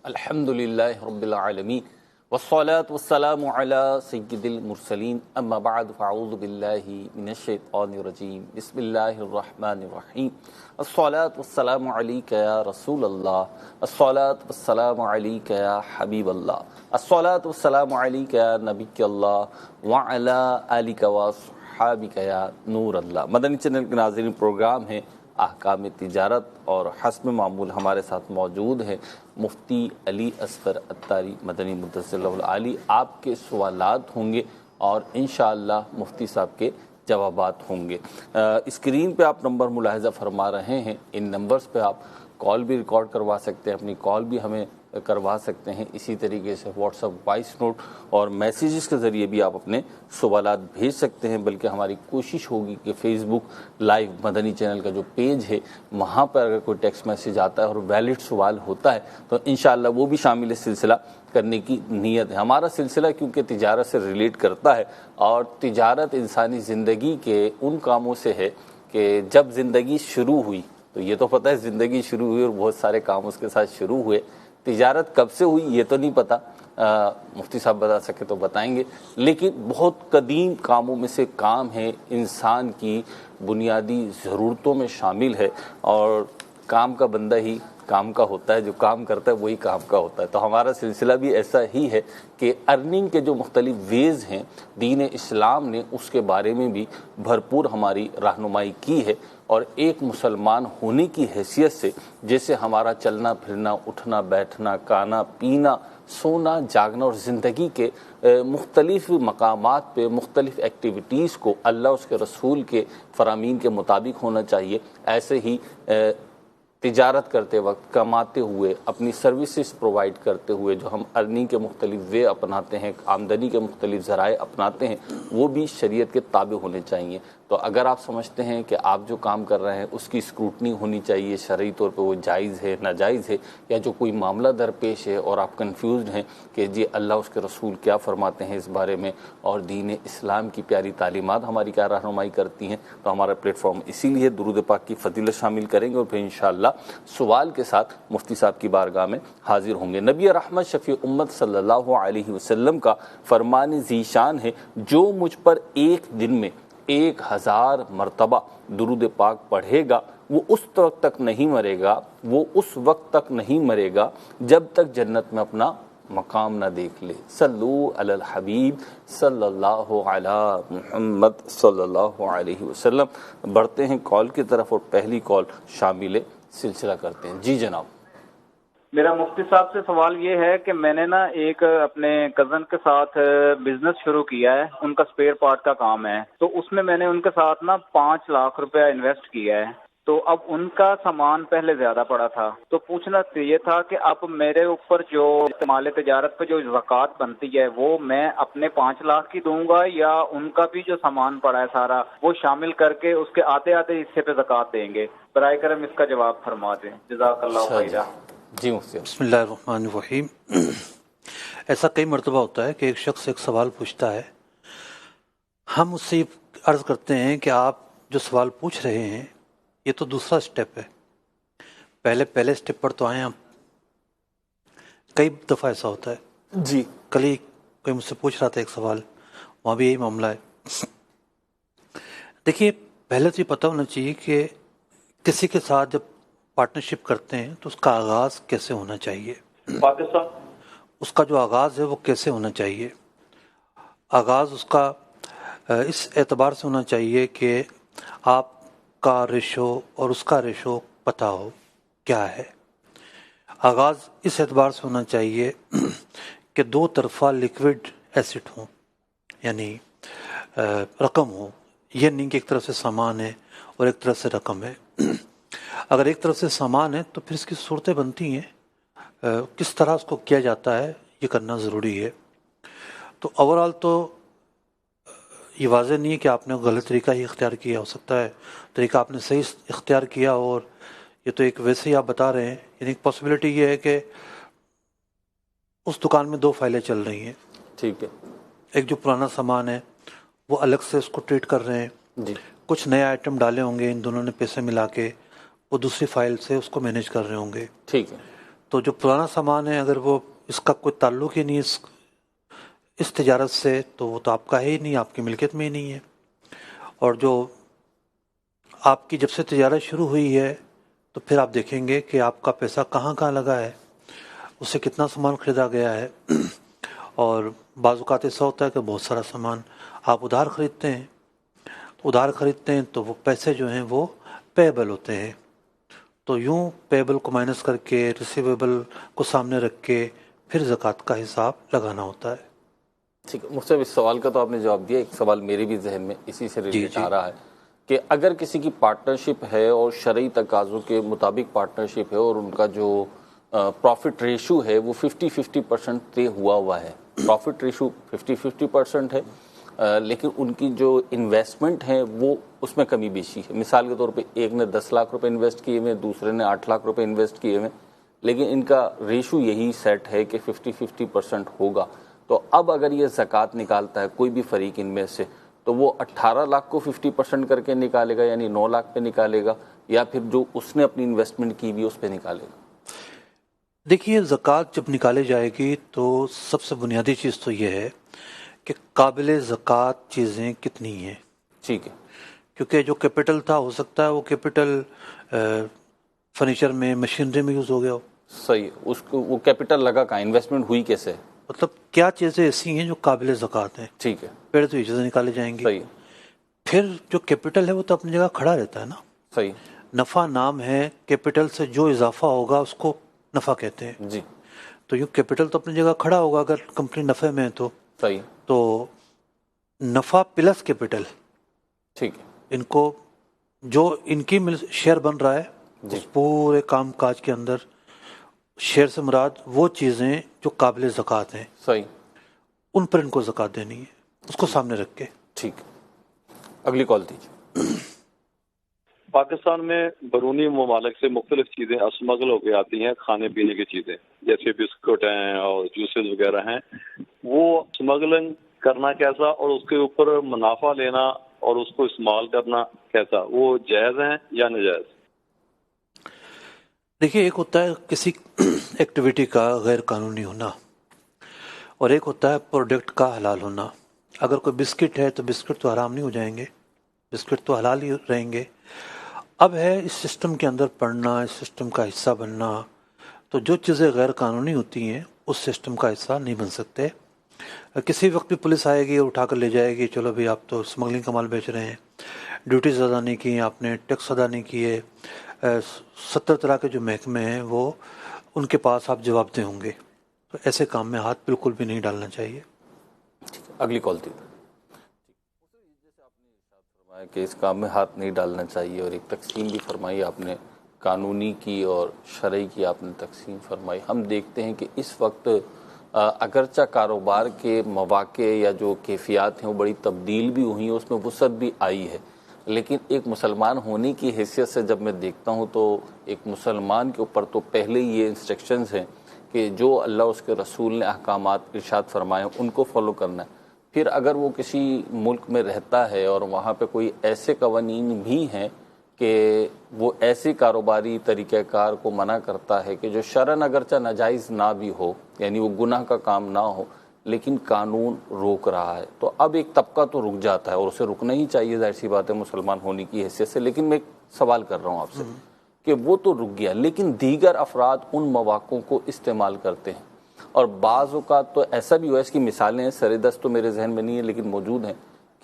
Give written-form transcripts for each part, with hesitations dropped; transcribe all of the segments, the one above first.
الحمدللہ رب العالمین والصلاة والسلام علی سید المرسلین اما بعد فاعوذ باللہ من الشیطان الرجیم بسم اللہ الرحمن الرحیم الصلاة والسلام علیک یا رسول اللہ الصلاة والسلام علیک یا حبیب اللہ الصلاة والسلام علیک یا نبی اللہ وعلی آلک وصحابک یا نور اللہ۔ مدنی چینل کے ناظرین، پروگرام ہے احکام تجارت اور حسب معمول۔ ہمارے ساتھ موجود ہیں مفتی علی اصغر عطاری مدنی مدثر اللہ العالی۔ آپ کے سوالات ہوں گے اور انشاءاللہ مفتی صاحب کے جوابات ہوں گے۔ اسکرین پہ آپ نمبر ملاحظہ فرما رہے ہیں، ان نمبرز پہ آپ کال بھی ریکارڈ کروا سکتے ہیں، اپنی کال بھی ہمیں کروا سکتے ہیں۔ اسی طریقے سے واٹس ایپ وائس نوٹ اور میسیجز کے ذریعے بھی آپ اپنے سوالات بھیج سکتے ہیں، بلکہ ہماری کوشش ہوگی کہ فیس بک لائیو مدنی چینل کا جو پیج ہے وہاں پر اگر کوئی ٹیکسٹ میسیج آتا ہے اور ویلڈ سوال ہوتا ہے تو انشاءاللہ وہ بھی شامل سلسلہ کرنے کی نیت ہے۔ ہمارا سلسلہ کیونکہ تجارت سے ریلیٹ کرتا ہے اور تجارت انسانی زندگی کے ان کاموں سے ہے کہ جب زندگی شروع ہوئی تو یہ تو پتہ ہے زندگی شروع ہوئی اور بہت سارے کام اس کے ساتھ شروع ہوئے، تجارت کب سے ہوئی یہ تو نہیں پتہ، مفتی صاحب بتا سکے تو بتائیں گے، لیکن بہت قدیم کاموں میں سے کام ہے، انسان کی بنیادی ضرورتوں میں شامل ہے اور کام کا بندہ ہی کام کا ہوتا ہے، جو کام کرتا ہے وہی کام کا ہوتا ہے۔ تو ہمارا سلسلہ بھی ایسا ہی ہے کہ ارننگ کے جو مختلف ویز ہیں دین اسلام نے اس کے بارے میں بھی بھرپور ہماری رہنمائی کی ہے، اور ایک مسلمان ہونے کی حیثیت سے جیسے ہمارا چلنا پھرنا، اٹھنا بیٹھنا، کھانا پینا، سونا جاگنا اور زندگی کے مختلف مقامات پہ مختلف ایکٹیویٹیز کو اللہ اس کے رسول کے فرامین کے مطابق ہونا چاہیے، ایسے ہی تجارت کرتے وقت، کماتے ہوئے، اپنی سروسز پرووائڈ کرتے ہوئے جو ہم ارننگ کے مختلف وے اپناتے ہیں، آمدنی کے مختلف ذرائع اپناتے ہیں، وہ بھی شریعت کے تابع ہونے چاہیے۔ تو اگر آپ سمجھتے ہیں کہ آپ جو کام کر رہے ہیں اس کی اسکروٹنی ہونی چاہیے، شرعی طور پہ وہ جائز ہے ناجائز ہے، یا جو کوئی معاملہ درپیش ہے اور آپ کنفیوزڈ ہیں کہ جی اللہ اس کے رسول کیا فرماتے ہیں اس بارے میں اور دین اسلام کی پیاری تعلیمات ہماری کیا رہنمائی کرتی ہیں، تو ہمارا پلیٹ فارم اسی لیے درود پاک کی فضیلت شامل کریں گے اور پھر انشاءاللہ سوال کے ساتھ مفتی صاحب کی بارگاہ میں حاضر ہوں گے۔ نبی رحمت شفیع امت صلی اللہ علیہ وسلم کا فرمان ذی شان ہے، جو مجھ پر ایک دن میں 1000 مرتبہ درود پاک پڑھے گا وہ اس وقت تک نہیں مرے گا، وہ اس وقت تک نہیں مرے گا جب تک جنت میں اپنا مقام نہ دیکھ لے۔ صلو علی الحبیب صلی اللہ علی محمد صلی اللہ علیہ وسلم۔ بڑھتے ہیں کال کی طرف اور پہلی کال شامل سلسلہ کرتے ہیں۔ جی جناب۔ میرا مفتی صاحب سے سوال یہ ہے کہ میں نے نا ایک اپنے کزن کے ساتھ بزنس شروع کیا ہے، ان کا اسپیئر پارٹ کا کام ہے، تو اس میں نے ان کے ساتھ نا 5 لاکھ روپے انویسٹ کیا ہے، تو اب ان کا سامان پہلے زیادہ پڑا تھا، تو پوچھنا یہ تھا کہ اب میرے اوپر جو مال تجارت پہ جو زکوٰۃ بنتی ہے وہ میں اپنے 5 لاکھ کی دوں گا یا ان کا بھی جو سامان پڑا ہے سارا وہ شامل کر کے اس کے آتے حصے پہ زکوٰۃ دیں گے؟ برائے کرم اس کا جواب فرما دیں، جزاک اللہ خیرہ۔ جی مفتی۔ بسم اللہ الرحمن الرحیم۔ ایسا کئی مرتبہ ہوتا ہے کہ ایک شخص ایک سوال پوچھتا ہے، ہم اس سے عرض کرتے ہیں کہ آپ جو سوال پوچھ رہے ہیں یہ تو دوسرا سٹیپ ہے، پہلے سٹیپ پر تو آئیں آپ۔ کئی دفعہ ایسا ہوتا ہے۔ جی۔ کل ہی کوئی مجھ سے پوچھ رہا تھا ایک سوال، وہاں بھی یہی معاملہ ہے۔ دیکھیے، پہلے تو یہ پتہ ہونا چاہیے کہ کسی کے ساتھ جب پارٹنرشپ کرتے ہیں تو اس کا آغاز کیسے ہونا چاہیے، اس کا جو آغاز ہے وہ کیسے ہونا چاہیے۔ آغاز اس کا اس اعتبار سے ہونا چاہیے کہ آپ کا ریشو اور اس کا ریشو پتہ ہو کیا ہے۔ آغاز اس اعتبار سے ہونا چاہیے کہ 2 طرفہ لیکوڈ ایسٹ ہوں، یعنی رقم ہو، یہ نہیں کہ ایک طرف سے سامان ہے اور ایک طرف سے رقم ہے۔ اگر ایک طرف سے سامان ہے تو پھر اس کی صورتیں بنتی ہیں، کس طرح اس کو کیا جاتا ہے یہ کرنا ضروری ہے۔ تو اوورآل تو یہ واضح نہیں ہے کہ آپ نے غلط طریقہ ہی اختیار کیا، ہو سکتا ہے طریقہ آپ نے صحیح اختیار کیا، اور یہ تو ایک ویسے ہی آپ بتا رہے ہیں، یعنی ایک پاسبلٹی یہ ہے کہ اس دکان میں 2 فائلیں چل رہی ہیں۔ ٹھیک ہے۔ ایک جو پرانا سامان ہے وہ الگ سے اس کو ٹریٹ کر رہے ہیں، جی۔ کچھ نئے آئٹم ڈالے ہوں گے، ان دونوں نے پیسے ملا کے وہ دوسری فائل سے اس کو مینیج کر رہے ہوں گے۔ ٹھیک ہے۔ تو جو پرانا سامان ہے اگر وہ اس کا کوئی تعلق ہی نہیں اس تجارت سے تو وہ تو آپ کا ہے ہی نہیں, آپ کی ملکیت میں ہی نہیں ہے. اور جو آپ کی جب سے تجارت شروع ہوئی ہے تو پھر آپ دیکھیں گے کہ آپ کا پیسہ کہاں کہاں لگا ہے, اس سے کتنا سامان خریدا گیا ہے. اور بعض اوقات ایسا ہوتا ہے کہ بہت سارا سامان آپ ادھار خریدتے ہیں تو وہ پیسے جو ہیں وہ پیبل ہوتے ہیں. تو یوں پیبل کو مائنس کر کے ریسیویبل کو سامنے رکھ کے پھر زکوٰۃ کا حساب لگانا ہوتا ہے. ٹھیک ہے مجھ سے اس سوال کا تو آپ نے جواب دیا. ایک سوال میرے بھی ذہن میں اسی سے ریلیٹ آ رہا ہے کہ اگر کسی کی پارٹنرشپ ہے اور شرعی تقاضوں کے مطابق پارٹنرشپ ہے اور ان کا جو پروفٹ ریشو ہے وہ 50-50% طے ہوا ہے, پروفٹ ریشو 50-50% ہے, لیکن ان کی جو انویسٹمنٹ ہے وہ اس میں کمی بیشی ہے. مثال کے طور پہ ایک نے 10 لاکھ روپے انویسٹ کیے ہوئے, دوسرے نے 8 لاکھ روپے انویسٹ کیے ہوئے, لیکن ان کا ریشو یہی سیٹ ہے کہ 50-50% ہوگا. تو اب اگر یہ زکوٰۃ نکالتا ہے کوئی بھی فریق ان میں سے تو وہ 18 لاکھ کو 50% کر کے نکالے گا, یعنی 9 لاکھ پہ نکالے گا, یا پھر جو اس نے اپنی انویسٹمنٹ کی بھی اس پہ نکالے گا؟ دیکھیے زکوٰۃ جب نکالی جائے گی تو سب سے بنیادی چیز تو یہ ہے کہ قابل زکوٰۃ چیزیں کتنی ہیں. ٹھیک ہے, کیونکہ جو کیپٹل تھا ہو سکتا ہے وہ کیپٹل فرنیچر میں مشینری میں یوز ہو گیا ہو. صحیح, اس کو وہ کیپٹل لگا کہاں, انویسٹمنٹ ہوئی کیسے؟ مطلب کیا چیزیں ایسی ہیں جو قابل زکوٰۃ ہیں. ٹھیک ہے, پہلے تو یہ چیزیں نکالی جائیں گی. صحیح, پھر جو کیپٹل ہے وہ تو اپنی جگہ کھڑا رہتا ہے نا. صحیح, نفع نام ہے, کیپٹل سے جو اضافہ ہوگا اس کو نفع کہتے ہیں. جی, تو یہ کیپٹل تو اپنی جگہ کھڑا ہوگا اگر کمپنی نفع میں ہے تو. صحیح, تو نفع پلس کیپٹل, ٹھیک ہے, ان کو جو ان کی شیئر بن رہا ہے جی, اس پورے کام کاج کے اندر شیئر سے مراد وہ چیزیں جو قابل زکوٰۃ ہیں, صحیح, ان پر ان کو زکوٰۃ دینی ہے, اس کو سامنے رکھ کے. ٹھیک. اگلی کال دیجیے. پاکستان میں بیرونی ممالک سے مختلف چیزیں اسمگل ہو کے آتی ہیں, کھانے پینے کی چیزیں جیسے بسکٹ ہیں اور جوسز وغیرہ ہیں. وہ اسمگلنگ کرنا کیسا اور اس کے اوپر منافع لینا اور اس کو استعمال کرنا کیسا, وہ جائز ہیں یا ناجائز؟ دیکھیے ایک ہوتا ہے کسی ایکٹیویٹی کا غیر قانونی ہونا اور ایک ہوتا ہے پروڈکٹ کا حلال ہونا. اگر کوئی بسکٹ ہے تو بسکٹ تو حرام نہیں ہو جائیں گے, بسکٹ تو حلال ہی رہیں گے. اب ہے اس سسٹم کے اندر پڑھنا, اس سسٹم کا حصہ بننا. تو جو چیزیں غیر قانونی ہوتی ہیں اس سسٹم کا حصہ نہیں بن سکتے. کسی وقت بھی پولیس آئے گی اور اٹھا کر لے جائے گی, چلو بھائی آپ تو اسمگلنگ کا مال بیچ رہے ہیں, ڈیوٹیز ادا نہیں کی, آپ نے ٹیکس ادا نہیں کیے. 70 طرح کے جو محکمے ہیں وہ ان کے پاس آپ جواب دہ ہوں گے. تو ایسے کام میں ہاتھ بالکل بھی نہیں ڈالنا چاہیے. اگلی کال تھی. جیسے آپ نے فرمایا کہ اس کام میں ہاتھ نہیں ڈالنا چاہیے, اور ایک تقسیم بھی فرمائی آپ نے, قانونی کی اور شرعی کی آپ نے تقسیم فرمائی. ہم دیکھتے ہیں کہ اس وقت اگرچہ کاروبار کے مواقع یا جو کیفیات ہیں وہ بڑی تبدیل بھی ہوئی ہیں, اس میں وسعت بھی آئی ہے, لیکن ایک مسلمان ہونے کی حیثیت سے جب میں دیکھتا ہوں تو ایک مسلمان کے اوپر تو پہلے یہ انسٹرکشنز ہیں کہ جو اللہ اس کے رسول نے احکامات ارشاد فرمائے ان کو فالو کرنا ہے. پھر اگر وہ کسی ملک میں رہتا ہے اور وہاں پہ کوئی ایسے قوانین بھی ہیں کہ وہ ایسے کاروباری طریقہ کار کو منع کرتا ہے کہ جو شرعاً اگرچہ ناجائز نہ بھی ہو, یعنی وہ گناہ کا کام نہ ہو, لیکن قانون روک رہا ہے, تو اب ایک طبقہ تو رک جاتا ہے اور اسے رکنا ہی چاہیے, ظاہر سی بات ہے مسلمان ہونے کی حیثیت سے. لیکن میں ایک سوال کر رہا ہوں آپ سے کہ وہ تو رک گیا, لیکن دیگر افراد ان مواقع کو استعمال کرتے ہیں, اور بعض اوقات تو ایسا بھی ہوا, اس کی مثالیں ہیں سر دست تو میرے ذہن میں نہیں ہے لیکن موجود ہیں,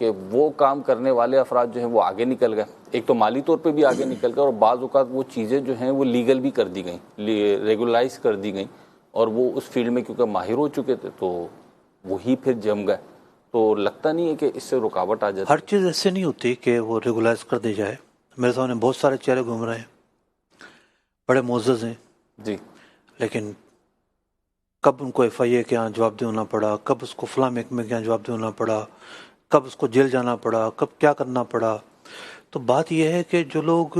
کہ وہ کام کرنے والے افراد جو ہیں وہ آگے نکل گئے, ایک تو مالی طور پہ بھی آگے نکل گئے, اور بعض اوقات وہ چیزیں جو ہیں وہ لیگل بھی کر دی گئیں, ریگولائز کر دی گئیں, اور وہ اس فیلڈ میں کیونکہ ماہر ہو چکے تھے تو وہی پھر جم گئے. تو لگتا نہیں ہے کہ اس سے رکاوٹ آ جاتی؟ ہر چیز ایسے نہیں ہوتی کہ وہ ریگولائز کر دی جائے. میرے سامنے بہت سارے چہرے گھوم رہے ہیں, بڑے معزز ہیں جی, لیکن کب ان کو ایف آئی اے کے یہاں جواب دہ ہونا پڑا, کب اس کو فلاں محکمے کے یہاں جواب دہ ہونا پڑا, کب اس کو جیل جانا پڑا, کب کیا کرنا پڑا. تو بات یہ ہے کہ جو لوگ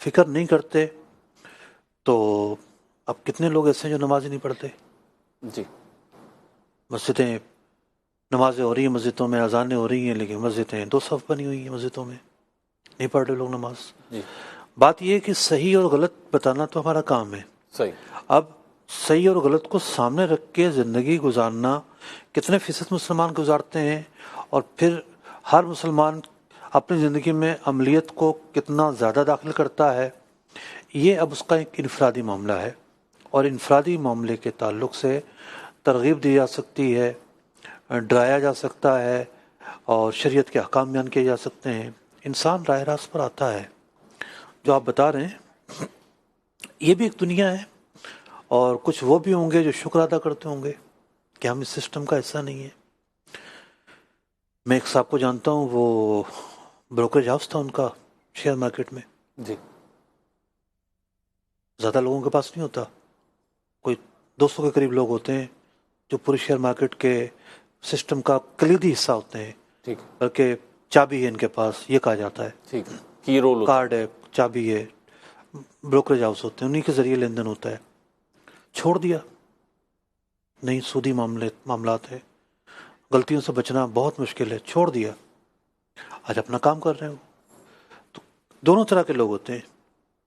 فکر نہیں کرتے, تو اب کتنے لوگ ایسے ہیں جو نماز ہی نہیں پڑھتے. جی, مسجدیں نمازیں ہو رہی ہیں, مسجدوں میں اذانیں ہو رہی ہیں, لیکن مسجدیں 2 صف بنی ہوئی ہیں, مسجدوں میں نہیں پڑھ رہے لوگ نماز. جی, بات یہ ہے کہ صحیح اور غلط بتانا تو ہمارا کام ہے. صحیح. اب صحیح اور غلط کو سامنے رکھ کے زندگی گزارنا کتنے فیصد مسلمان گزارتے ہیں، اور پھر ہر مسلمان اپنی زندگی میں عملیت کو کتنا زیادہ داخل کرتا ہے، یہ اب اس کا ایک انفرادی معاملہ ہے، اور انفرادی معاملے کے تعلق سے ترغیب دی جا سکتی ہے، ڈرایا جا سکتا ہے، اور شریعت کے احکام بیان کیے جا سکتے ہیں۔ انسان راہ راست پر آتا ہے۔ جو آپ بتا رہے ہیں یہ بھی ایک دنیا ہے، اور کچھ وہ بھی ہوں گے جو شکر ادا کرتے ہوں گے کہ ہم اس سسٹم کا حصہ نہیں ہے۔ میں ایک صاحب کو جانتا ہوں، وہ بروکریج ہاؤس تھا ان کا شیئر مارکیٹ میں، جی زیادہ لوگوں کے پاس نہیں ہوتا، کوئی 200 کے قریب لوگ ہوتے ہیں جو پورے شیئر مارکیٹ کے سسٹم کا کلیدی حصہ ہوتے ہیں، ٹھیک بلکہ چابی ہے ان کے پاس، یہ کہا جاتا ہے، ٹھیک ہے، کی رول کارڈ ہے، چابی ہے، بروکریج ہاؤس ہوتے ہیں، انہی کے ذریعے لین دین ہوتا ہے۔ چھوڑ دیا، نہیں سودی معاملات ہے، غلطیوں سے بچنا بہت مشکل ہے، چھوڑ دیا، آج اپنا کام کر رہے ہو۔ تو دونوں طرح کے لوگ ہوتے ہیں،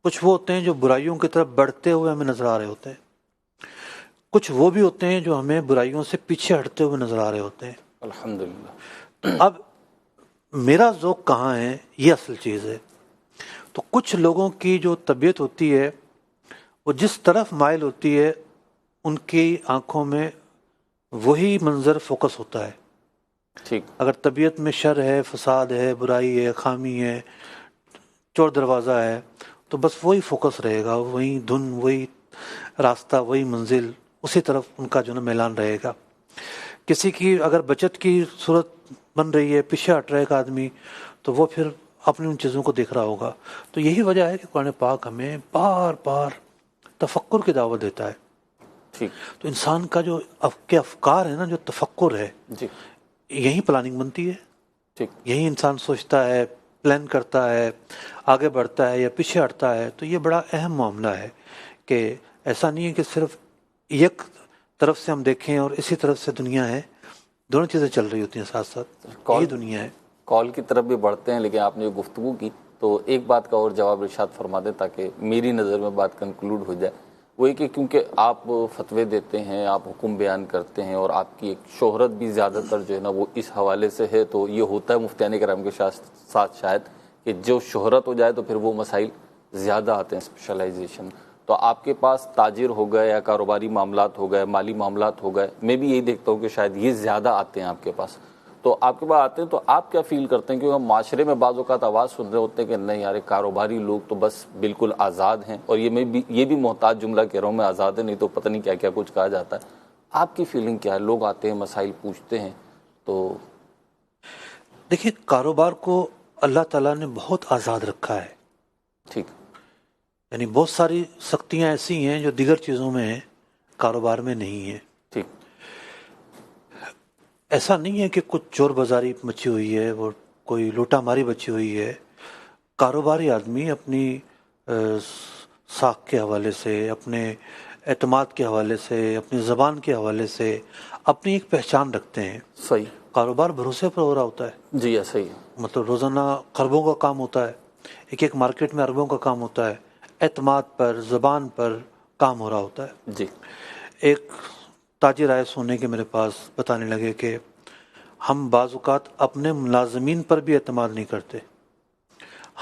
کچھ وہ ہوتے ہیں جو برائیوں کی طرف بڑھتے ہوئے ہمیں نظر آ رہے ہوتے ہیں، کچھ وہ بھی ہوتے ہیں جو ہمیں برائیوں سے پیچھے ہٹتے ہوئے نظر آ رہے ہوتے ہیں۔ الحمدللہ۔ اب میرا ذوق کہاں ہے، یہ اصل چیز ہے۔ تو کچھ لوگوں کی جو طبیعت ہوتی ہے وہ جس طرف مائل ہوتی ہے، ان کی آنکھوں میں وہی منظر فوکس ہوتا ہے۔ ٹھیک، اگر طبیعت میں شر ہے، فساد ہے، برائی ہے، خامی ہے، چور دروازہ ہے، تو بس وہی فوکس رہے گا، وہی دھن، وہی راستہ، وہی منزل، اسی طرف ان کا جو نا میلان رہے گا۔ کسی کی اگر بچت کی صورت بن رہی ہے، پیچھے ہٹ رہا ہے ایک آدمی، تو وہ پھر اپنی ان چیزوں کو دیکھ رہا ہوگا۔ تو یہی وجہ ہے کہ قرآن پاک ہمیں بار بار تفکر کی دعوت دیتا ہے۔ ٹھیک، تو انسان کا جو افکار ہے نا، جو تفکر ہے، جی یہی پلاننگ بنتی ہے، ٹھیک، یہی انسان سوچتا ہے، پلان کرتا ہے، آگے بڑھتا ہے یا پیچھے ہٹتا ہے۔ تو یہ بڑا اہم معاملہ ہے کہ ایسا نہیں ہے کہ صرف ایک طرف سے ہم دیکھیں اور اسی طرف سے دنیا ہے، دونوں چیزیں چل رہی ہوتی ہیں ساتھ ساتھ، یہی دنیا ہے۔ کال کی طرف بھی بڑھتے ہیں، لیکن آپ نے جو گفتگو کی تو ایک بات کا اور جواب ارشاد فرما دیں تاکہ میری نظر میں بات کنکلوڈ ہو جائے۔ وہ یہ کہ کیونکہ آپ فتوے دیتے ہیں، آپ حکم بیان کرتے ہیں، اور آپ کی ایک شہرت بھی زیادہ تر جو ہے نا وہ اس حوالے سے ہے، تو یہ ہوتا ہے مفتیان کرام کے ساتھ شاید کہ جو شہرت ہو جائے تو پھر وہ مسائل زیادہ آتے ہیں، اسپیشلائزیشن۔ تو آپ کے پاس تاجر ہو گئے یا کاروباری معاملات ہو گئے، مالی معاملات ہو گئے، میں بھی یہی دیکھتا ہوں کہ شاید یہ زیادہ آتے ہیں آپ کے پاس۔ تو آپ کے پاس آتے ہیں تو آپ کیا فیل کرتے ہیں؟ کیونکہ ہم معاشرے میں بعض اوقات آواز سن رہے ہوتے ہیں کہ نہیں یار کاروباری لوگ تو بس بالکل آزاد ہیں، اور یہ بھی محتاج جملہ کہہ رہا ہوں میں، آزاد ہے نہیں تو پتہ نہیں کیا کیا کچھ کہا جاتا ہے۔ آپ کی فیلنگ کیا ہے؟ لوگ آتے ہیں، مسائل پوچھتے ہیں، تو دیکھیں کاروبار کو اللہ تعالیٰ نے بہت آزاد رکھا ہے، ٹھیک، یعنی بہت ساری سختیاں ایسی ہیں جو دیگر چیزوں میں ہیں، کاروبار میں نہیں ہیں۔ ٹھیک، ایسا نہیں ہے کہ کچھ چور بازاری مچی ہوئی ہے، وہ کوئی لوٹا ماری بچی ہوئی ہے۔ کاروباری آدمی اپنی ساکھ کے حوالے سے، اپنے اعتماد کے حوالے سے، اپنی زبان کے حوالے سے اپنی ایک پہچان رکھتے ہیں۔ صحیح، کاروبار بھروسے پر ہو رہا ہوتا ہے، جی ایسا ہی ہے، مطلب روزانہ خربوں کا کام ہوتا ہے، ایک مارکیٹ میں اربوں کا کام ہوتا ہے، اعتماد پر، زبان پر کام ہو رہا ہوتا ہے۔ جی ایک تاجر آئے سونے کے میرے پاس، بتانے لگے کہ ہم بعض اوقات اپنے ملازمین پر بھی اعتماد نہیں کرتے،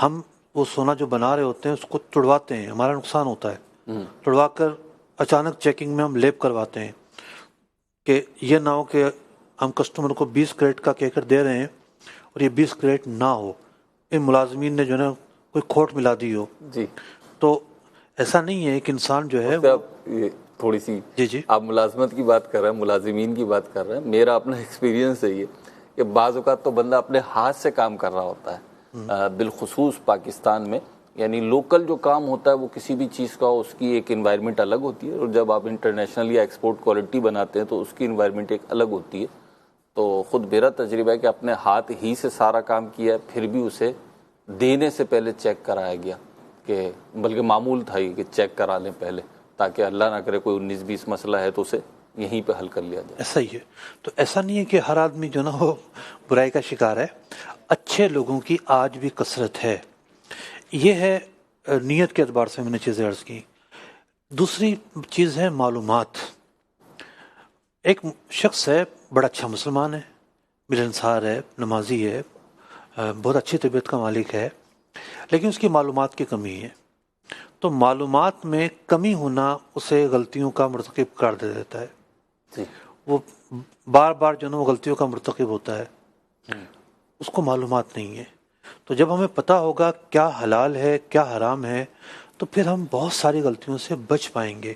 ہم وہ سونا جو بنا رہے ہوتے ہیں اس کو تڑواتے ہیں، ہمارا نقصان ہوتا ہے، تڑوا کر اچانک چیکنگ میں ہم لیپ کرواتے ہیں کہ یہ نہ ہو کہ ہم کسٹمر کو 20 کریٹ کا کہہ کر دے رہے ہیں اور یہ 20 کریٹ نہ ہو، ان ملازمین نے جو ہے نا کوئی کھوٹ ملا دی ہو۔ جی، تو ایسا نہیں ہے، ایک انسان جو ہے یہ تھوڑی سی جی آپ ملازمت کی بات کر رہے ہیں، ملازمین کی بات کر رہے ہیں، میرا اپنا ایکسپیرینس ہے یہ کہ بعض اوقات تو بندہ اپنے ہاتھ سے کام کر رہا ہوتا ہے، بالخصوص پاکستان میں، یعنی لوکل جو کام ہوتا ہے وہ کسی بھی چیز کا اس کی ایک انوائرمنٹ الگ ہوتی ہے، اور جب آپ انٹرنیشنل یا ایکسپورٹ کوالٹی بناتے ہیں تو اس کی انوائرمنٹ ایک الگ ہوتی ہے۔ تو خود میرا تجربہ ہے کہ اپنے ہاتھ ہی سے سارا کام کیا ہے، پھر بھی اسے دینے سے پہلے چیک کرایا گیا، کہ بلکہ معمول تھا یہ کہ چیک کرا لیں پہلے، تاکہ اللہ نہ کرے کوئی 19-20 مسئلہ ہے تو اسے یہیں پہ حل کر لیا جائے۔ ایسا ہی ہے۔ تو ایسا نہیں ہے کہ ہر آدمی جو نا وہ برائی کا شکار ہے، اچھے لوگوں کی آج بھی کثرت ہے۔ یہ ہے نیت کے اعتبار سے میں نے چیزیں عرض کی۔ دوسری چیز ہے معلومات. ایک شخص ہے بڑا اچھا مسلمان ہے, ملنسار ہے, نمازی ہے, بہت اچھی طبیعت کا مالک ہے, لیکن اس کی معلومات کی کمی ہے. تو معلومات میں کمی ہونا اسے غلطیوں کا مرتکب کر دے دیتا ہے. جی. وہ بار بار جو ہے نا وہ غلطیوں کا مرتکب ہوتا ہے, اس کو معلومات نہیں ہے. تو جب ہمیں پتہ ہوگا کیا حلال ہے کیا حرام ہے تو پھر ہم بہت ساری غلطیوں سے بچ پائیں گے.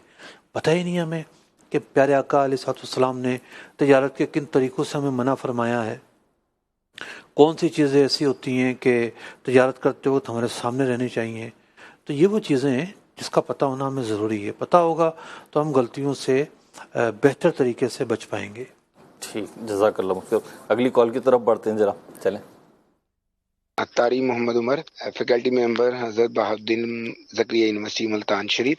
پتہ ہی نہیں ہمیں کہ پیارے آقا علیہ الصلوۃ والسلام نے تجارت کے کن طریقوں سے ہمیں منع فرمایا ہے, کون سی چیزیں ایسی ہوتی ہیں کہ تجارت کرتے وقت ہمارے سامنے رہنی چاہیے. تو یہ وہ چیزیں ہیں جس کا پتہ ہونا ہمیں ضروری ہے. پتہ ہوگا تو ہم غلطیوں سے بہتر طریقے سے بچ پائیں گے. ٹھیک, جزاک اللہ مفتی. اگلی کال کی طرف بڑھتے ہیں, ذرا چلیں. عطاری محمد عمر, فیکلٹی ممبر حضرت بہاؤالدین زکریا یونیورسٹی ملتان شریف.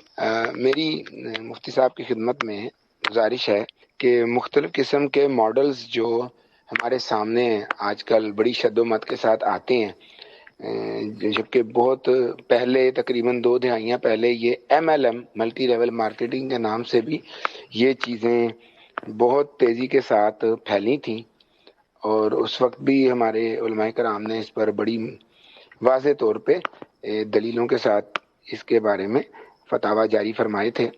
میری مفتی صاحب کی خدمت میں گزارش ہے کہ مختلف قسم کے ماڈلز جو ہمارے سامنے آج کل بڑی شد و مت کے ساتھ آتے ہیں, جبکہ بہت پہلے تقریباً 2 دہائیاں پہلے یہ MLM ملٹی لیول مارکیٹنگ کے نام سے بھی یہ چیزیں بہت تیزی کے ساتھ پھیلی تھیں, اور اس وقت بھی ہمارے علماء کرام نے اس پر بڑی واضح طور پہ دلیلوں کے ساتھ اس کے بارے میں فتاوی جاری فرمائے تھے.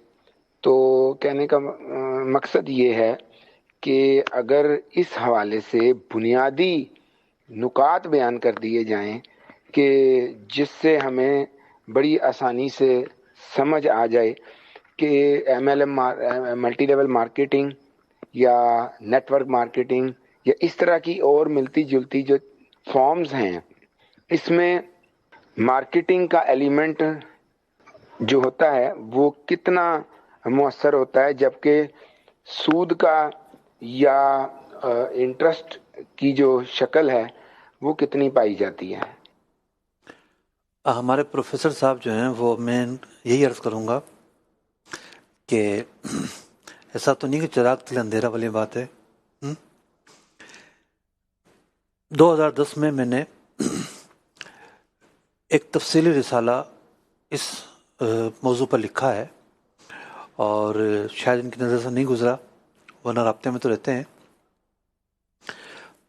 تو کہنے کا مقصد یہ ہے کہ اگر اس حوالے سے بنیادی نکات بیان کر دیے جائیں کہ جس سے ہمیں بڑی آسانی سے سمجھ آ جائے کہ MLM ملٹی لیول مارکیٹنگ یا نیٹ ورک مارکیٹنگ یا اس طرح کی اور ملتی جلتی جو فارمز ہیں, اس میں مارکیٹنگ کا ایلیمنٹ جو ہوتا ہے وہ کتنا مؤثر ہوتا ہے, جبکہ سود کا یا انٹرسٹ کی جو شکل ہے وہ کتنی پائی جاتی ہے. ہمارے پروفیسر صاحب جو ہیں وہ میں یہی عرض کروں گا کہ ایسا تو نہیں کہ چراغ تلے اندھیرا والی بات ہے. 2010 میں نے ایک تفصیلی رسالہ اس موضوع پر لکھا ہے, اور شاید ان کی نظر سے نہیں گزرا, ورنہ رابطے میں تو رہتے ہیں.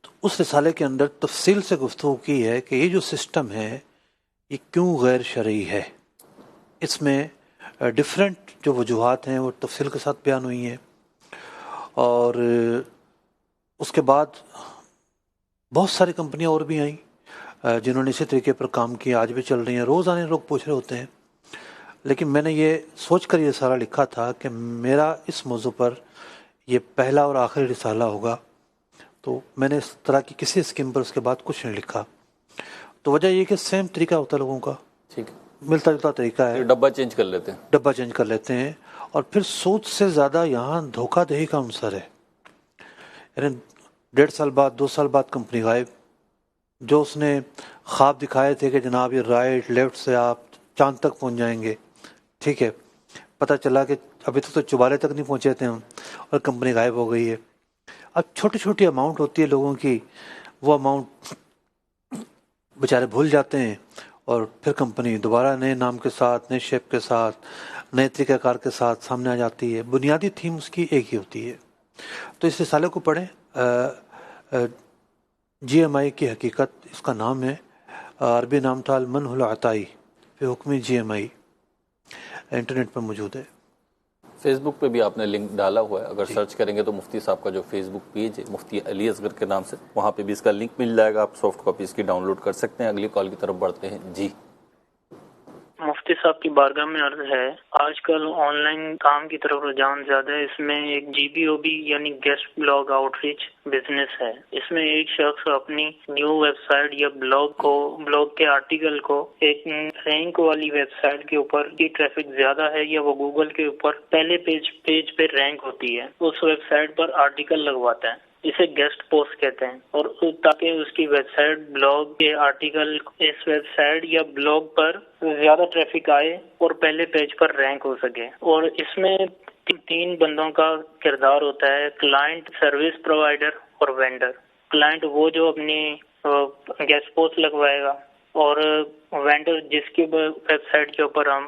تو اس رسالے کے اندر تفصیل سے گفتگو کی ہے کہ یہ جو سسٹم ہے یہ کیوں غیر شرعی ہے. اس میں ڈیفرنٹ جو وجوہات ہیں وہ تفصیل کے ساتھ بیان ہوئی ہیں, اور اس کے بعد بہت ساری کمپنیاں اور بھی آئیں جنہوں نے اسی طریقے پر کام کیا, آج بھی چل رہی ہیں. روزانہ لوگ پوچھ رہے ہوتے ہیں, لیکن میں نے یہ سوچ کر یہ سارا لکھا تھا کہ میرا اس موضوع پر یہ پہلا اور آخری رسالہ ہوگا. تو میں نے اس طرح کی کسی اسکیم پر اس کے بعد کچھ نہیں لکھا. تو وجہ یہ کہ سیم طریقہ ہوتا ہے لوگوں کا, ٹھیک, ملتا جلتا طریقہ ہے, ڈبہ چینج کر لیتے ہیں, ڈبہ چینج کر لیتے ہیں. اور پھر سود سے زیادہ یہاں دھوکہ دہی کا عنصر ہے. یعنی 1.5 سال بعد 2 سال بعد کمپنی غائب. جو اس نے خواب دکھائے تھے کہ جناب یہ رائٹ لیفٹ سے آپ چاند تک پہنچ جائیں گے, ٹھیک ہے, پتہ چلا کہ ابھی تک تو چوبالے تک نہیں پہنچے تھے ہم, اور کمپنی غائب ہو گئی ہے. اب چھوٹی چھوٹی اماؤنٹ ہوتی ہے لوگوں کی, وہ اماؤنٹ بیچارے بھول جاتے ہیں, اور پھر کمپنی دوبارہ نئے نام کے ساتھ, نئے شیپ کے ساتھ, نئے طریقہ کار کے ساتھ سامنے آ جاتی ہے. بنیادی تھیم اس کی ایک ہی ہوتی ہے. تو اس رسالے کو پڑھیں, GMI کی حقیقت اس کا نام ہے, عربی نام تھا المنح العطائی فی حکم GMI, انٹرنیٹ پر موجود ہے. فیس بک پہ بھی آپ نے لنک ڈالا ہوا ہے, اگر سرچ کریں گے تو مفتی صاحب کا جو فیس بک پیج ہے مفتی علی اصغر کے نام سے, وہاں پہ بھی اس کا لنک مل جائے گا, آپ سافٹ کاپی اس کی ڈاؤن لوڈ کر سکتے ہیں. اگلی کال کی طرف بڑھتے ہیں. جی, مفتی صاحب کی بارگاہ میں عرض ہے, آج کل آن لائن کام کی طرف رجحان زیادہ ہے. اس میں ایک GBOB یعنی guest blog out reach business ہے. اس میں ایک شخص اپنی نیو ویب سائٹ یا بلاگ کے آرٹیکل کو ایک رینک والی ویب سائٹ کے اوپر کی ٹریفک زیادہ ہے یا وہ گوگل کے اوپر پہلے پیج پہ رینک ہوتی ہے, اس ویب سائٹ پر آرٹیکل لگواتا ہے. اسے گیسٹ پوسٹ کہتے ہیں, اور تاکہ اس کی ویب سائٹ بلاگ کے آرٹیکل اس ویب سائٹ یا بلاگ پر زیادہ ٹریفک آئے اور پہلے پیج پر رینک ہو سکے. اور اس میں 3 بندوں کا کردار ہوتا ہے, کلائنٹ, سروس پرووائڈر اور وینڈر. کلائنٹ وہ جو اپنی گیسٹ پوسٹ لگوائے گا, اور وینڈر جس کی ویب سائٹ کے اوپر ہم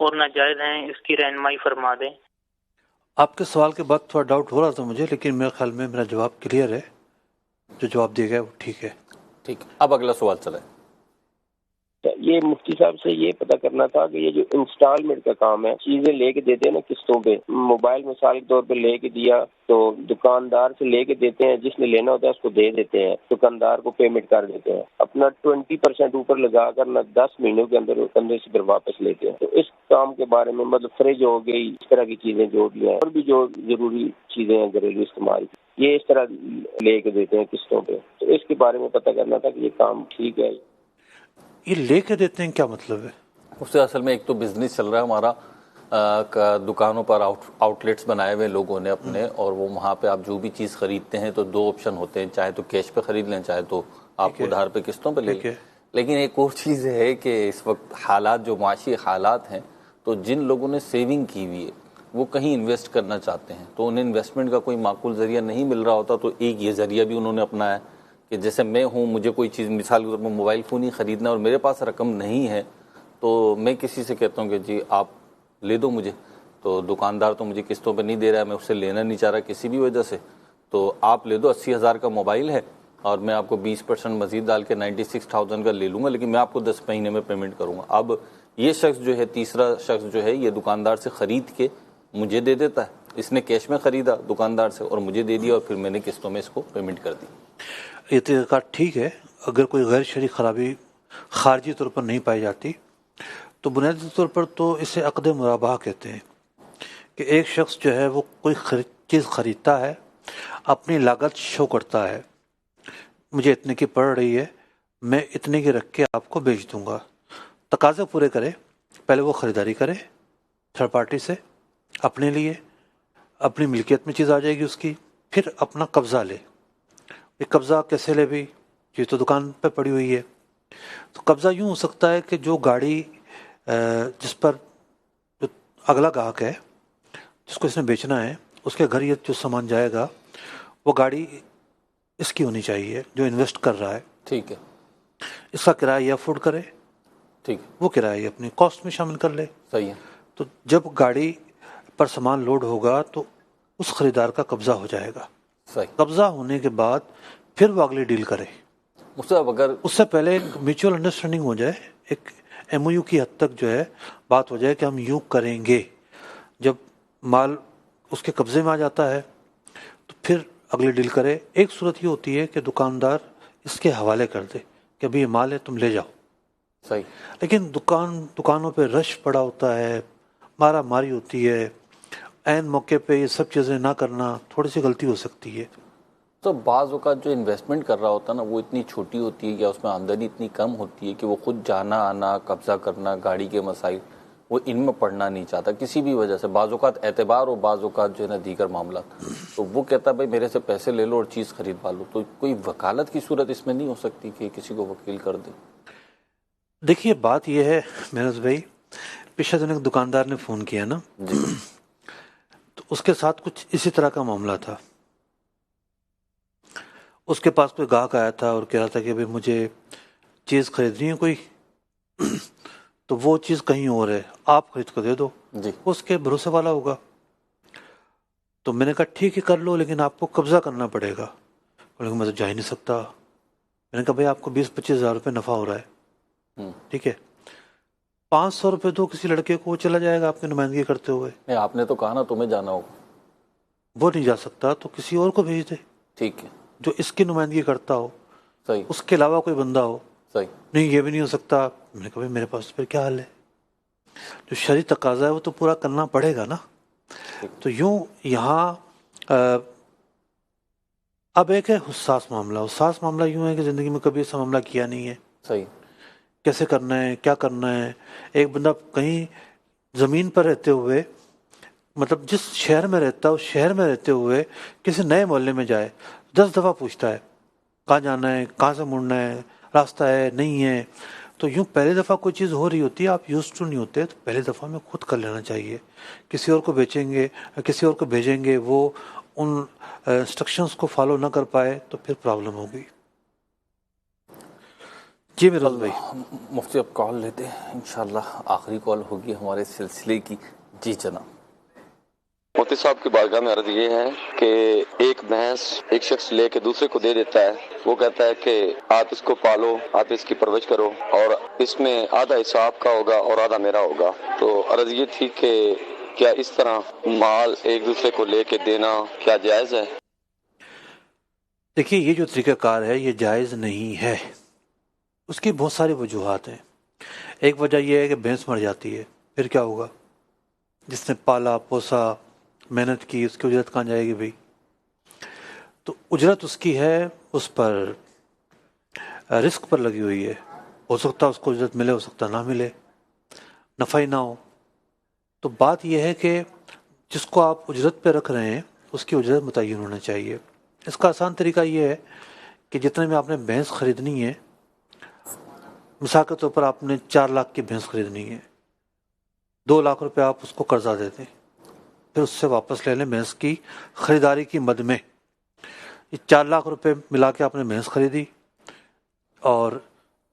اور ناجائز ہیں، اس کی رہنمائی فرما دیں۔ آپ کے سوال کے بعد تھوڑا ڈاؤٹ ہو رہا تھا مجھے، لیکن میرے خیال میں میرا جواب کلیئر ہے، جو جواب دیا گیا وہ ٹھیک ہے۔ ٹھیک، اب اگلا سوال چلائیں۔ یہ مفتی صاحب سے یہ پتہ کرنا تھا کہ یہ جو انسٹالمنٹ کا کام ہے، چیزیں لے کے دیتے ہیں نا قسطوں پہ، موبائل مثال کے طور پہ لے کے دیا تو دکاندار سے لے کے دیتے ہیں، جس نے لینا ہوتا ہے اس کو دے دیتے ہیں، دکاندار کو پیمنٹ کر دیتے ہیں، اپنا 20% اوپر لگا کر نہ 10 مہینوں کے اندر سے پھر واپس لیتے ہیں۔ تو اس کام کے بارے میں مطلب فریج ہو گئی، اس طرح کی چیزیں جو بھی ہیں اور بھی جو ضروری چیزیں ہیں گھریلو استعمال کی، یہ اس طرح لے کے دیتے ہیں قسطوں پہ، تو اس کے بارے میں پتہ کرنا تھا کہ یہ کام ٹھیک ہے؟ یہ لے کے دیتے ہیں کیا مطلب ہے؟ اس سے اصل میں ایک تو بزنس چل رہا ہے ہمارا، دکانوں پر آؤٹ لیٹس بنائے ہوئے لوگوں نے اپنے، اور وہ وہاں پہ آپ جو بھی چیز خریدتے ہیں تو 2 آپشن ہوتے ہیں، چاہے تو کیش پہ خرید لیں، چاہے تو آپ ادھار پہ قسطوں پہ لے لیں۔ لیکن ایک اور چیز ہے کہ اس وقت حالات جو معاشی حالات ہیں، تو جن لوگوں نے سیونگ کی ہوئی ہے وہ کہیں انویسٹ کرنا چاہتے ہیں، تو انہیں انویسٹمنٹ کا کوئی معقول ذریعہ نہیں مل رہا ہوتا، تو ایک یہ ذریعہ بھی انہوں نے اپنایا کہ جیسے میں ہوں، مجھے کوئی چیز مثال کے طور پر موبائل فون ہی خریدنا اور میرے پاس رقم نہیں ہے، تو میں کسی سے کہتا ہوں کہ جی آپ لے دو مجھے، تو دکاندار تو مجھے قسطوں پہ نہیں دے رہا ہے، میں اس سے لینا نہیں چاہ رہا کسی بھی وجہ سے، تو آپ لے دو، 80,000 کا موبائل ہے اور میں آپ کو 20% مزید ڈال کے 96,000 کا لے لوں گا، لیکن میں آپ کو 10 مہینے میں پیمنٹ کروں گا۔ اب یہ شخص جو ہے، تیسرا شخص جو ہے، یہ دکاندار سے خرید کے مجھے دے دیتا ہے، اس نے کیش میں خریدا دکاندار سے اور مجھے دے دیا، اور پھر میں نے قسطوں میں اس کو پیمنٹ کر دی۔ یہ طریقہ کار ٹھیک ہے اگر کوئی غیر شرعی خرابی خارجی طور پر نہیں پائی جاتی، تو بنیادی طور پر تو اسے عقد مرابحہ کہتے ہیں، کہ ایک شخص جو ہے وہ کوئی چیز خریدتا ہے، اپنی لاگت شو کرتا ہے، مجھے اتنے کی پڑ رہی ہے، میں اتنے کی رکھ کے آپ کو بیچ دوں گا، تقاضے پورے کرے، پہلے وہ خریداری کرے تھرڈ پارٹی سے اپنے لیے، اپنی ملکیت میں چیز آ جائے گی اس کی، پھر اپنا قبضہ لے۔ یہ قبضہ کیسے لے بھی؟ یہ تو دکان پہ پڑی ہوئی ہے، تو قبضہ یوں ہو سکتا ہے کہ جو گاڑی جس پر جو اگلا گاہک ہے جس کو اس نے بیچنا ہے، اس کے گھر یہ جو سامان جائے گا وہ گاڑی اس کی ہونی چاہیے جو انویسٹ کر رہا ہے، ٹھیک ہے، اس کا کرایہ یہ افورڈ کرے، ٹھیک، وہ کرایہ اپنی کاسٹ میں شامل کر لے۔ صحیح ہے۔ تو جب گاڑی پر سامان لوڈ ہوگا تو اس خریدار کا قبضہ ہو جائے گا، صحیح، قبضہ ہونے کے بعد پھر وہ اگلی ڈیل کرے، اگر اس سے پہلے ایک میوچل انڈرسٹینڈنگ ہو جائے، ایک ایم او یو کی حد تک جو ہے بات ہو جائے کہ ہم یوں کریں گے۔ جب مال اس کے قبضے میں آ جاتا ہے تو پھر اگلی ڈیل کرے۔ ایک صورت یہ ہوتی ہے کہ دکاندار اس کے حوالے کر دے کہ ابھی یہ مال ہے تم لے جاؤ، صحیح، لیکن دکانوں پہ رش پڑا ہوتا ہے، مارا ماری ہوتی ہے، عین موقع پہ یہ سب چیزیں نہ کرنا تھوڑی سی غلطی ہو سکتی ہے۔ تو بعض اوقات جو انویسٹمنٹ کر رہا ہوتا ہے نا، وہ اتنی چھوٹی ہوتی ہے یا اس میں آمدنی اتنی کم ہوتی ہے کہ وہ خود جانا آنا، قبضہ کرنا، گاڑی کے مسائل، وہ ان میں پڑھنا نہیں چاہتا کسی بھی وجہ سے، بعض اوقات اعتبار اور بعض اوقات جو ہے نا دیگر معاملات، تو وہ کہتا ہے بھائی میرے سے پیسے لے لو اور چیز خریدوا لو۔ تو کوئی وکالت کی صورت اس میں نہیں ہو سکتی کہ کسی کو وکیل کر دے؟ دیکھیے بات یہ ہے مہناز بھائی، پچھلے دن ایک دکاندار نے فون کیا نا، جی، تو اس کے ساتھ کچھ اسی طرح کا معاملہ تھا۔ اس کے پاس کوئی گاہک آیا تھا اور کہہ رہا تھا کہ بھائی مجھے چیز خریدنی ہے کوئی، تو وہ چیز کہیں اور ہے، آپ خرید کر دے دو، جی، اس کے بھروسے والا ہوگا۔ تو میں نے کہا ٹھیک ہے کر لو، لیکن آپ کو قبضہ کرنا پڑے گا۔ لیکن میں تو جا ہی نہیں سکتا۔ میں نے کہا بھائی آپ کو 20-25 ہزار روپے نفع ہو رہا ہے، ٹھیک ہے، 500 روپے دو کسی لڑکے کو، وہ چلا جائے گا آپ کی نمائندگی کرتے ہوئے۔ نہیں، آپ نے تو کہا نا تمہیں جانا ہوگا۔ وہ نہیں جا سکتا تو کسی اور کو بھیج دے ٹھیک ہے، جو اس کی نمائندگی کرتا ہو، صحیح، اس کے علاوہ کوئی بندہ ہو۔ صحیح، نہیں یہ بھی نہیں ہو سکتا۔ میں نے کہا بھائی میرے پاس پھر کیا حل ہے؟ جو شرعی تقاضا ہے وہ تو پورا کرنا پڑے گا نا۔ تو یوں یہاں اب ایک ہے حساس معاملہ۔ حساس معاملہ یوں ہے کہ زندگی میں کبھی ایسا معاملہ کیا نہیں ہے، صحیح، کیسے کرنا ہے، کیا کرنا ہے۔ ایک بندہ کہیں زمین پر رہتے ہوئے، مطلب جس شہر میں رہتا ہے اس شہر میں رہتے ہوئے کسی نئے محلے میں جائے، 10 دفعہ پوچھتا ہے کہاں جانا ہے، کہاں سے مڑنا ہے، راستہ ہے نہیں ہے۔ تو یوں پہلی دفعہ کوئی چیز ہو رہی ہوتی ہے، آپ یوز ٹو نہیں ہوتے، تو پہلی دفعہ میں خود کر لینا چاہیے۔ کسی اور کو بیچیں گے، کسی اور کو بھیجیں گے، وہ ان انسٹرکشنز کو فالو نہ کر پائے تو پھر پرابلم ہوگی۔ جی میرا بھائی. مفتی اب کال لیتے ہیں انشاءاللہ، آخری کال ہوگی ہمارے سلسلے کی. جی جناب. مفتی صاحب کی بارگاہ میں عرض یہ ہے کہ ایک بھینس ایک شخص لے کے دوسرے کو دے دیتا ہے، وہ کہتا ہے کہ آپ اس کو پالو، آپ اس کی پرورش کرو، اور اس میں آدھا حصہ آپ کا ہوگا اور آدھا میرا ہوگا. تو عرض یہ تھی کہ کیا اس طرح مال ایک دوسرے کو لے کے دینا کیا جائز ہے؟ دیکھیے یہ جو طریقہ کار ہے یہ جائز نہیں ہے. اس کی بہت ساری وجوہات ہیں. ایک وجہ یہ ہے کہ بھینس مر جاتی ہے، پھر کیا ہوگا؟ جس نے پالا پوسا محنت کی، اس کی اجرت کہاں جائے گی بھائی؟ تو اجرت اس کی ہے، اس پر رزق پر لگی ہوئی ہے. ہو سکتا ہے اس کو اجرت ملے، ہو سکتا نہ ملے، نفع ہی نہ ہو. تو بات یہ ہے کہ جس کو آپ اجرت پہ رکھ رہے ہیں اس کی اجرت متعین ہونا چاہیے. اس کا آسان طریقہ یہ ہے کہ جتنے میں آپ نے بھینس خریدنی ہے، مثال کے طور پر آپ نے 4 لاکھ کی بھینس خریدنی ہے، 2 لاکھ روپے آپ اس کو قرضہ دیتے ہیں، پھر اس سے واپس لے لیں بھینس کی خریداری کی مد میں. یہ 4 لاکھ روپے ملا کے آپ نے بھینس خریدی اور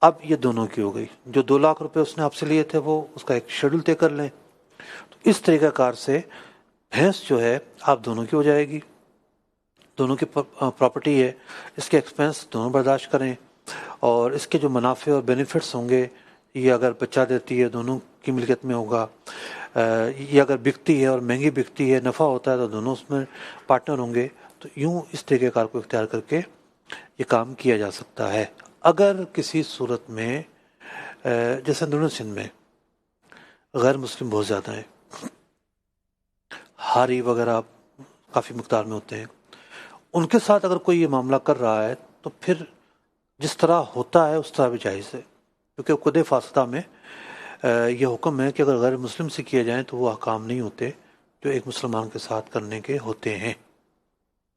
اب یہ دونوں کی ہو گئی. جو 2 لاکھ روپے اس نے آپ سے لیے تھے وہ اس کا ایک شیڈول طے کر لیں. تو اس طریقہ کار سے بھینس جو ہے آپ دونوں کی ہو جائے گی، دونوں کی پراپرٹی ہے، اس کے ایکسپنس دونوں برداشت کریں، اور اس کے جو منافع اور بینیفٹس ہوں گے، یہ اگر بچہ دیتی ہے دونوں کی ملکیت میں ہوگا، یہ اگر بکتی ہے اور مہنگی بکتی ہے نفع ہوتا ہے تو دونوں اس میں پارٹنر ہوں گے. تو یوں اس طریقہ کار کو اختیار کر کے یہ کام کیا جا سکتا ہے. اگر کسی صورت میں جیسے اندرون سندھ میں غیر مسلم بہت زیادہ ہیں، ہاری وغیرہ کافی مقدار میں ہوتے ہیں، ان کے ساتھ اگر کوئی یہ معاملہ کر رہا ہے تو پھر جس طرح ہوتا ہے اس طرح بھی جائز ہے، کیونکہ قد فاصلہ میں یہ حکم ہے کہ اگر غیر مسلم سے کیے جائیں تو وہ احکام نہیں ہوتے جو ایک مسلمان کے ساتھ کرنے کے ہوتے ہیں.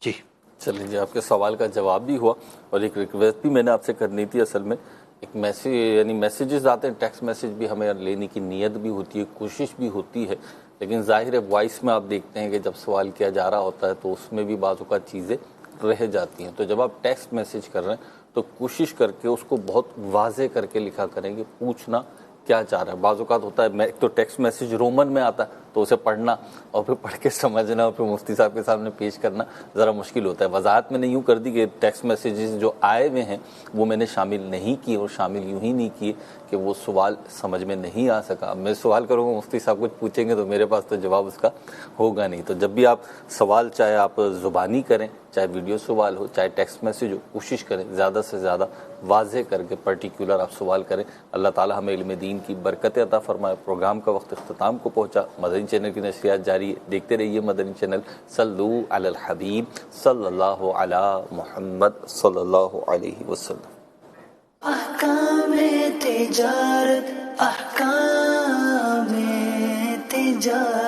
جی چلیے جی، آپ کے سوال کا جواب بھی ہوا، اور ایک ریکویسٹ بھی میں نے آپ سے کرنی تھی. اصل میں ایک میسیج یعنی میسیجز آتے ہیں، ٹیکسٹ میسیج بھی ہمیں لینے کی نیت بھی ہوتی ہے، کوشش بھی ہوتی ہے، لیکن ظاہر ہے وائس میں آپ دیکھتے ہیں کہ جب سوال کیا جا رہا ہوتا ہے تو اس میں بھی بعض اوقات چیزیں رہ جاتی ہیں. تو جب آپ ٹیکسٹ میسیج کر رہے ہیں تو کوشش کر کے اس کو بہت واضح کر کے لکھا کریں کہ پوچھنا کیا چاہ رہا ہے. بعض اوقات ہوتا ہے ایک تو ٹیکسٹ میسیج رومن میں آتا ہے تو اسے پڑھنا اور پھر پڑھ کے سمجھنا اور پھر مفتی صاحب کے سامنے پیش کرنا ذرا مشکل ہوتا ہے. وضاحت میں نے یوں کر دی کہ ٹیکسٹ میسیجز جو آئے ہوئے ہیں وہ میں نے شامل نہیں کیے، اور شامل یوں ہی نہیں کیے کہ وہ سوال سمجھ میں نہیں آ سکا. میں سوال کروں گا، مفتی صاحب کچھ پوچھیں گے تو میرے پاس تو جواب اس کا ہوگا نہیں. تو جب بھی آپ سوال چاہے آپ زبانی کریں، چاہے ویڈیو سوال ہو، چاہے ٹیکسٹ میسیج ہو، کوشش کریں زیادہ سے زیادہ واضح کر کے پرٹیکولر آپ سوال کریں. اللہ تعالی ہمیں علم دین کی برکت عطا فرمائے. پروگرام کا وقت اختتام کو پہنچا. مدنی چینل کی نشریات جاری ہے، دیکھتے رہیے مدنی چینل. صلو علی الحبیب صلی اللہ علی محمد صلی اللہ علیہ وسلم. احکام تجارت، احکام تجارت.